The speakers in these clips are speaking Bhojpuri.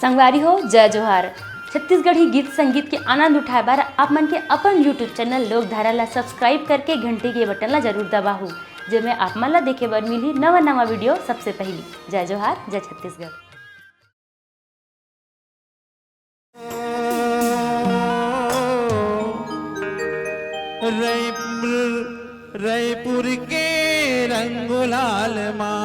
संगवारी हो जय जोहार। छत्तीसगढ़ी गीत संगीत के आनंद उठाए बार आप मन के अपन यूट्यूब चैनल लोकधारा ला सब्सक्राइब करके घंटी के बटन ला जरूर दबाहू, जेमे आप मन ला देखे बर मिली नवा नवा वीडियो सबसे पहली। जय जोहार, जय छत्तीसगढ़। रायपुर के रंगुलाल माँ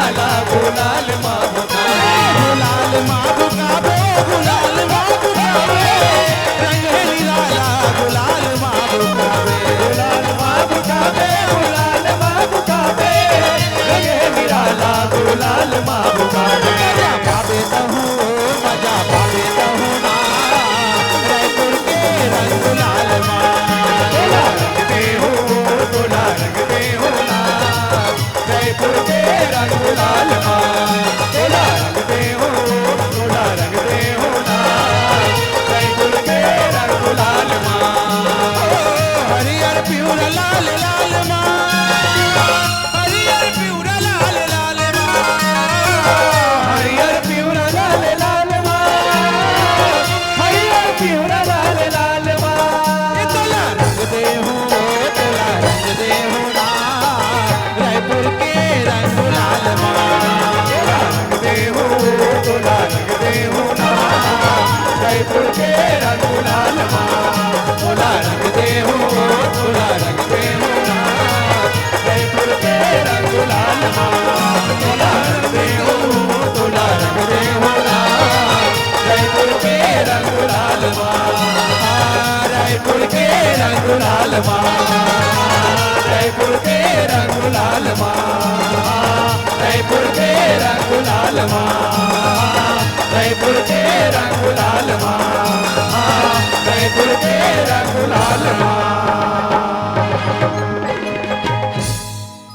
निराला गुलाल माँ बुकावे गुलाल माँ बुकावे गुलाल माँ बुकावे रंग है निराला गुलाल माँ बुकावे गुलाल माँ बुकावे गुलाल माँ बुकावे रंग है निराला गुलाल माँ बुकावे मजा पावे तो हूँ ना रायपुर के रंग गुलाल माँ रंगते हो गुलाल रंगते हो ना रायपुर के रंग गुलाल माँ रंगते हो गुलाल रंगते हो ना रायपुर के रंग गुलाल माँ हरियर प्यूर लाल लाल माँ हरियर प्यूर लाल लाल माँ हरियर प्यूर लाल लाल माँ हरियर प्यूर लाल लाल माँ तोला रंग दे हो ना रायपुर के रंग गुलाल माँ रंग दे हो तोला रंग दे हो ना रायपुर के रंग गुलाल माँ तोला रंग दे हो तोला रंग दे हो ना रायपुर के रंग गुलाल माँ तोला रंग दे हो तोला रंग दे हो ना रायपुर के रंग गुलाल माँ रायपुर के रंग गुलाल माँ रायपुर के रंग गुलाल माँ रायपुर के रंग गुलाल माँ रायपुर के रंग गुलाल माँ रायपुर के रंग गुलाल माँ